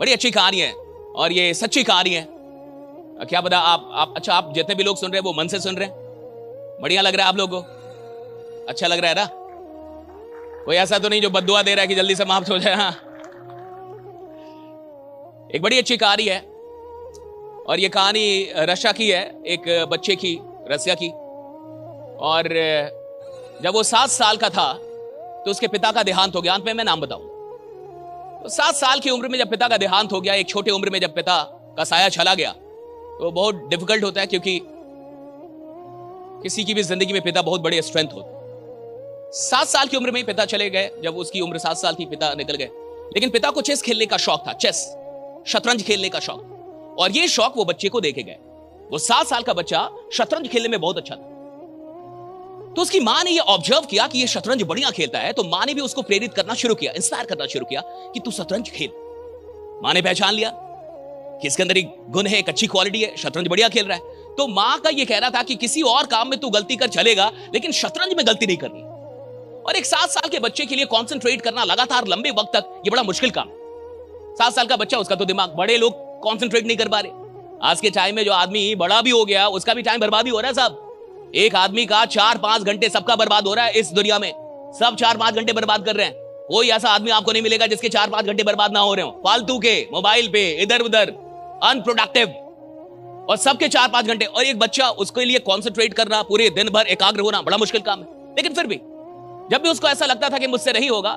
बड़ी अच्छी कहानी है और ये सच्ची कहानी है। क्या पता आप अच्छा, आप जितने भी लोग सुन रहे हैं वो मन से सुन रहे हैं, बढ़िया लग रहा है आप लोगों को, अच्छा लग रहा है ना? कोई ऐसा तो नहीं जो बद्दुआ दे रहा है कि जल्दी समाप्त हो जाए। हाँ, एक बड़ी अच्छी कहानी है और ये कहानी रशिया की है, एक बच्चे की, रसिया की। और जब वो 7 साल का था तो उसके पिता का देहांत हो गया। अंत में मैं नाम बताऊं तो 7 साल की उम्र में जब पिता का देहांत हो गया, एक छोटे उम्र में जब पिता का साया चला गया तो बहुत डिफिकल्ट होता है, क्योंकि किसी की भी जिंदगी में पिता बहुत बड़े स्ट्रेंथ होते हैं। 7 साल की उम्र में पिता चले गए। जब उसकी उम्र 7 साल थी पिता निकल गए, लेकिन पिता को चेस खेलने का शौक था, चेस शतरंज खेलने का शौक, और ये शौक वो बच्चे को देके गए। वो 7 साल का बच्चा शतरंज खेलने में बहुत अच्छा था। तो उसकी मां ने ये ऑब्जर्व किया कि ये शतरंज बढ़िया खेलता है, तो मां ने भी उसको प्रेरित करना शुरू किया, इंस्पायर करना शुरू किया कि तू शतरंज खेल। मां ने पहचान लिया कि इसके अंदर एक गुण है, एक अच्छी क्वालिटी है, शतरंज बढ़िया खेल रहा है। तो मां का ये कहना था कि किसी और काम में तू गलती कर चलेगा, लेकिन शतरंज में गलती नहीं करनी। और एक 7 साल के बच्चे के लिए कॉन्सेंट्रेट करना लगातार लंबे वक्त तक ये बड़ा मुश्किल काम। 7 साल का बच्चा, उसका तो दिमाग, बड़े लोग कॉन्सेंट्रेट नहीं कर पा रहे। आज के टाइम में जो आदमी बड़ा भी हो गया उसका भी टाइम बर्बाद ही हो रहा है साहब। एक आदमी का 4-5 घंटे सबका बर्बाद हो रहा है इस दुनिया में। सब 4-5 घंटे बर्बाद कर रहे हैं। कोई ऐसा आदमी आपको नहीं मिलेगा जिसके 4-5 घंटे बर्बाद ना हो रहे हो फालतू के, मोबाइल पे, इधर उधर, अनप्रोडक्टिव, और सबके 4-5 घंटे। और एक बच्चा, उसके लिए कॉन्सेंट्रेट करना, पूरे दिन भर एकाग्र होना बड़ा मुश्किल काम है। लेकिन फिर भी जब भी उसको ऐसा लगता था कि मुझसे नहीं होगा,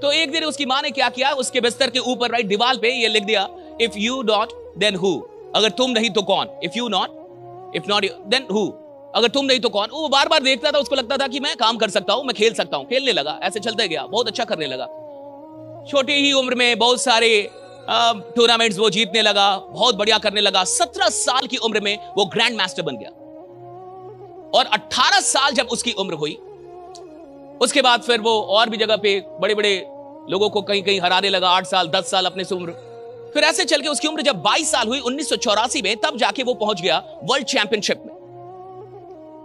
तो एक दिन उसकी मां ने क्या किया, उसके बिस्तर के ऊपर राइट दीवार पे ये लिख दिया, if you not then who, अगर तुम नहीं तो कौन, इफ नॉट देन हु, अगर तुम नहीं तो कौन। वो बार बार देखता था, उसको लगता था कि मैं काम कर सकता हूं, मैं खेल सकता हूं। खेलने लगा, ऐसे चलते गया, बहुत अच्छा करने लगा। छोटी ही उम्र में बहुत सारे टूर्नामेंट्स वो जीतने लगा, बहुत बढ़िया करने लगा। 17 साल की उम्र में वो ग्रैंड मास्टर बन गया। और 18 साल जब उसकी उम्र हुई, उसके बाद फिर वो और भी जगह पे बड़े बड़े लोगों को कहीं कहीं हराने लगा। 8 साल 10 साल अपने से उम्र, फिर ऐसे चल के उसकी उम्र जब 22 साल हुई 1984 में, तब जाके वो पहुंच गया वर्ल्ड चैंपियनशिप में।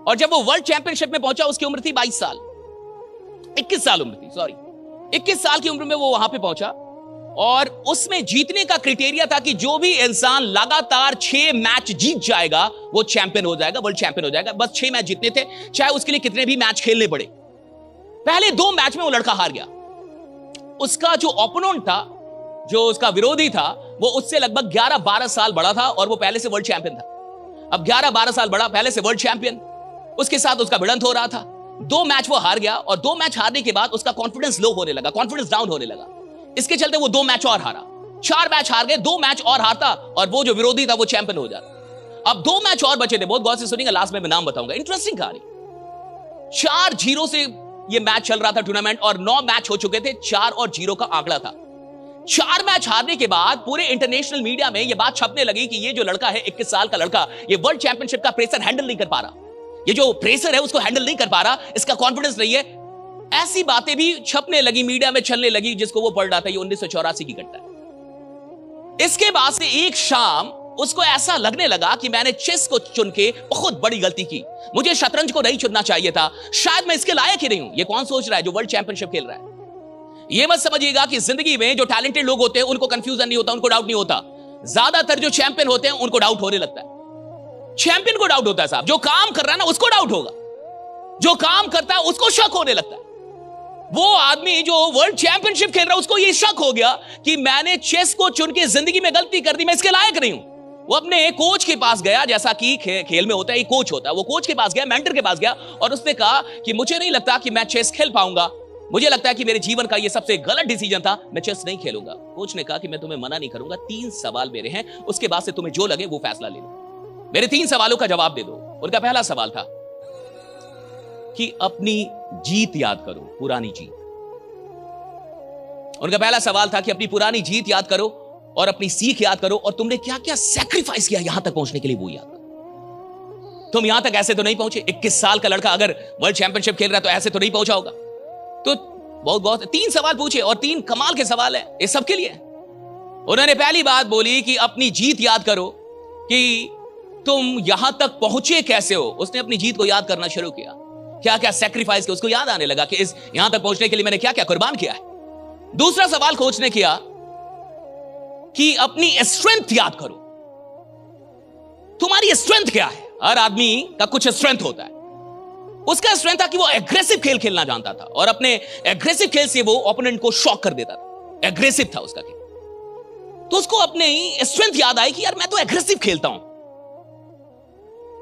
और जब वो वर्ल्ड चैंपियनशिप में पहुंचा, उसकी उम्र थी 22 साल, 21 साल उम्र थी, सॉरी 21 साल की उम्र में वो वहां पे पहुंचा। और उसमें जीतने का क्राइटेरिया था कि जो भी इंसान लगातार 6 मैच जीत जाएगा वो चैंपियन हो जाएगा, वर्ल्ड चैंपियन हो जाएगा। बस 6 मैच जीतने थे, चाहे उसके लिए कितने भी मैच खेलने पड़े। पहले 2 मैच में वो लड़का हार गया। उसका जो ओपोनेंट था, जो उसका विरोधी था, वो उससे लगभग 11-12 साल बड़ा था और वो पहले से वर्ल्ड चैंपियन था। अब 11-12 साल बड़ा, पहले से वर्ल्ड चैंपियन, उसके साथ उसका भिड़ंत हो रहा था। 2 मैच वो हार गया और 2 मैच हारने के बाद उसका कॉन्फिडेंस लो होने लगा, कॉन्फिडेंस डाउन होने लगा। इसके चलते वो 2 मैच और हारा, 4 मैच हार गए, 2 मैच और हारता और वो जो विरोधी था वो चैंपियन हो जाता। अब 2 मैच और बचे थे, बहुत गौर से सुनिएगा, लास्ट में मैं नाम बताऊंगा, इंटरेस्टिंग कहानी। 4-0 से ये मैच चल रहा था टूर्नामेंट, और 9 मैच हो चुके थे, 4-0 का आंकड़ा था। 4 मैच हारने के बाद पूरे इंटरनेशनल मीडिया में ये बात छपने लगी कि ये जो लड़का है, 21 साल का लड़का, ये वर्ल्ड चैंपियनशिप का प्रेशर हैंडल नहीं कर पा रहा, ये जो प्रेशर है उसको हैंडल नहीं कर पा रहा, इसका कॉन्फिडेंस नहीं है। ऐसी बातें भी छपने लगी, मीडिया में चलने लगी, जिसको वो पढ़ रहा था। ये 1984 की घटना है। इसके बाद से एक शाम उसको ऐसा लगने लगा कि मैंने चेस को चुन के बहुत बड़ी गलती की, मुझे शतरंज को नहीं चुनना चाहिए था, शायद मैं इसके लायक ही नहीं हूं। ये कौन सोच रहा है जो वर्ल्ड चैंपियनशिप खेल रहा है? ये मत समझिएगा कि जिंदगी में जो टैलेंटेड लोग होते हैं उनको कंफ्यूजन नहीं होता, उनको डाउट नहीं होता। ज्यादातर जो चैंपियन होते हैं उनको डाउट होने लगता है। चैंपियन को डाउट होता है साहब, जो काम कर रहा है ना उसको डाउट होगा, जो काम करता है उसको शक होने लगता है। वो आदमी जो वर्ल्ड चैंपियनशिप खेल रहा है उसको ये शक हो गया कि मैंने चेस को चुन के जिंदगी में गलती कर दी, मैं इसके लायक नहीं हूं। वो अपने कोच के पास गया, जैसा कि खेल में होता है, एक कोच होता है, वो कोच के पास गया, मेंटर के पास गया, और उसने कहा कि मुझे नहीं लगता कि मैं चेस खेल पाऊंगा, मुझे लगता है कि मेरे जीवन का ये सबसे गलत डिसीजन था, मैं चेस नहीं खेलूंगा। कोच ने कहा कि मैं तुम्हें मना नहीं करूंगा, 3 सवाल मेरे हैं, उसके बाद से तुम्हें जो लगे वो फैसला ले लो, मेरे 3 सवालों का जवाब दे दो। उनका पहला सवाल था कि अपनी जीत याद करो, पुरानी जीत। उनका पहला सवाल था कि अपनी पुरानी जीत याद करो और अपनी सीख याद करो, और तुमने क्या क्या सैक्रिफाइस किया यहां तक पहुंचने के लिए, वो याद करो। तुम यहां तक ऐसे तो नहीं पहुंचे। 21 साल का लड़का अगर वर्ल्ड चैंपियनशिप खेल रहा है तो ऐसे तो नहीं पहुंचा होगा। तो बहुत 3 सवाल पूछे और 3 कमाल के सवाल है, ये सबके लिए। उन्होंने पहली बात बोली कि अपनी जीत याद करो, कि तुम यहां तक पहुंचे कैसे हो। उसने अपनी जीत को याद करना शुरू किया, क्या क्या सैक्रिफाइस किया, उसको याद आने लगा कि इस यहां तक पहुंचने के लिए मैंने क्या क्या कुर्बान किया है। दूसरा सवाल कोच ने किया कि अपनी स्ट्रेंथ याद करो। तुम्हारी स्ट्रेंथ क्या है? हर आदमी का कुछ स्ट्रेंथ होता है। उसका स्ट्रेंथ था कि वो एग्रेसिव खेल खेलना जानता था और अपने एग्रेसिव खेल से वो ओपोनेंट को शॉक कर देता था। एग्रेसिव था उसका खेल। तो उसको अपने स्ट्रेंथ याद आई कि यार मैं तो एग्रेसिव खेलता हूं।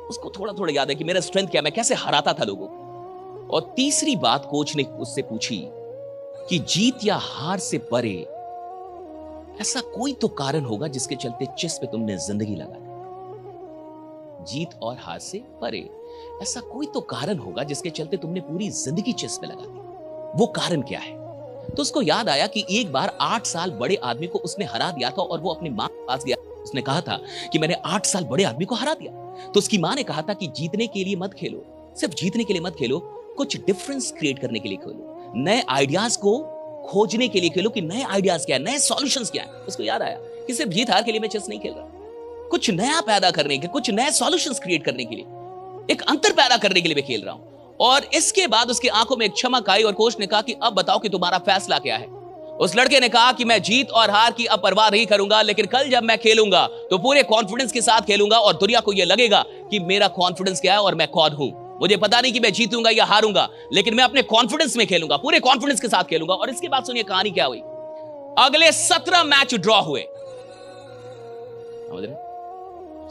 उसको थोड़ा थोड़ा याद है कि मेरा स्ट्रेंथ क्या, मैं कैसे हराता था लोगों को। और तीसरी बात कोच ने उससे पूछी कि जीत या हार से परे ऐसा कोई तो कारण होगा जिसके चलते चेस पे तुमने जिंदगी लगा दी। जीत और हार से परे ऐसा कोई तो कारण होगा जिसके चलते तुमने पूरी जिंदगी चेस पे लगा दी। वो कारण क्या है? तो उसको याद आया कि एक बार 8 साल बड़े आदमी को उसने हरा दिया था और वो अपनी मां के पास गया। उसने कहा था कि मैंने 8 साल बड़े आदमी को हरा दिया। तो उसकी मां ने कहा था कि जीतने के लिए मत खेलो, सिर्फ जीतने के लिए मत खेलो, कुछ डिफरेंस क्रिएट करने के लिए खेलो, नए आइडियाज को खोजने के लिए खेलो कि नए आइडियाज क्या है, नए सॉल्यूशंस क्या है। उसको याद आया कि सिर्फ जीत हार के लिए मैं चेस नहीं खेल रहा, कुछ नया पैदा करने के, कुछ नए सॉल्यूशंस क्रिएट करने के लिए, एक अंतर पैदा करने के लिए मैं खेल रहा हूं। और इसके बाद उसकी आंखों में एक चमक आई और कोच ने कहा कि अब बताओ कि तुम्हारा फैसला क्या है। उस लड़के ने कहा कि मैं जीत और हार की अब परवाह नहीं करूंगा, लेकिन कल जब मैं खेलूंगा तो पूरे कॉन्फिडेंस के साथ खेलूंगा और दुनिया को यह लगेगा कि मेरा कॉन्फिडेंस क्या है और मैं कौन हूं। मुझे पता नहीं कि मैं जीतूंगा या हारूंगा, लेकिन मैं अपने कॉन्फिडेंस में खेलूंगा, पूरे कॉन्फिडेंस के साथ खेलूंगा। और इसके बाद सुनिए कहानी क्या हुई। अगले 17 मैच ड्रॉ हुए,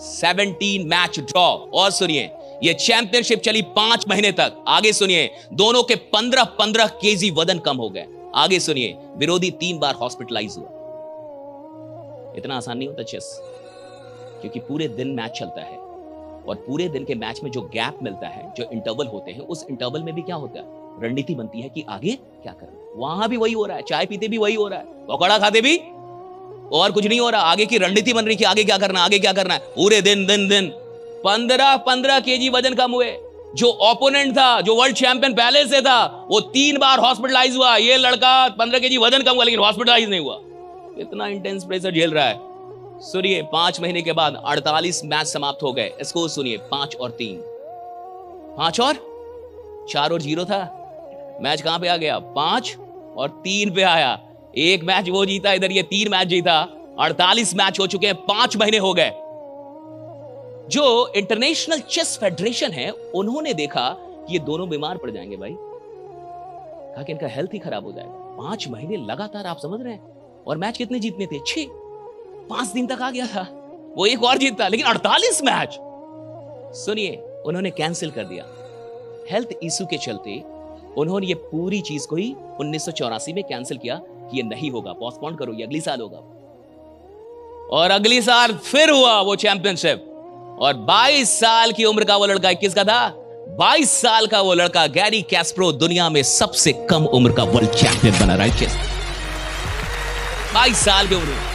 17 मैच ड्रॉ। और सुनिए ये चैंपियनशिप चली 5 महीने तक। आगे सुनिए दोनों के 15-15 केजी वजन कम हो गए। आगे सुनिए विरोधी 3 बार हॉस्पिटलाइज हुआ। इतना आसान नहीं होता चेस, क्योंकि पूरे दिन मैच चलता है और पूरे दिन के मैच में जो गैप मिलता है, जो इंटरवल होते हैं, उस इंटरवल में भी क्या होता है, रणनीति बनती है कि आगे क्या करना। वहां भी वही हो रहा है, चाय पीते भी वही हो रहा है, पकौड़ा खाते भी और कुछ नहीं हो रहा। आगे की रणनीति बन रही कि आगे क्या करना, आगे क्या करना है। पूरे दिन 15-15 केजी वजन कम हुए। जो ओपोनेंट था, जो वर्ल्ड चैंपियन पहले से था, वो 3 बार हॉस्पिटलाइज हुआ। ये लड़का 15 केजी वजन कम हुआ लेकिन हॉस्पिटलाइज नहीं हुआ। इतना इंटेंस प्रेशर झेल रहा है। सुनिए 5 महीने के बाद 48 मैच समाप्त हो गए। इसको सुनिए 5 और 3, 5 और 4 और 0 था। मैच कहां पे आ गया? 5 और 3 पे आया। एक मैच वो जीता, इधर ये 3 मैच जीता। 48 मैच हो चुके हैं, 5 महीने हो गए। जो इंटरनेशनल चेस फेडरेशन है उन्होंने देखा कि ये दोनों बीमार पड़ जाएंगे भाई, कहा कि इनका हेल्थ ही खराब हो जाएगा। 5 महीने लगातार, आप समझ रहे हैं। और मैच कितने जीतने थे? 6। 5 दिन तक आ गया था, वो एक और जीतता, लेकिन 48 मैच। सुनिए उन्होंने कैंसिल कर दिया हेल्थ इशू के चलते। उन्होंने ये पूरी चीज को ही 1984 में कैंसिल किया कि ये नहीं होगा, पोस्टपोन करो, ये अगली साल होगा। और अगली साल फिर हुआ वो चैंपियनशिप। और 22 साल की उम्र का वो लड़का, 21 का था, 22 साल का वो लड़का गैरी कैस्परो दुनिया में सबसे कम उम्र का वर्ल्ड चैंपियन बना। राइट चेस 22 साल की उम्र में।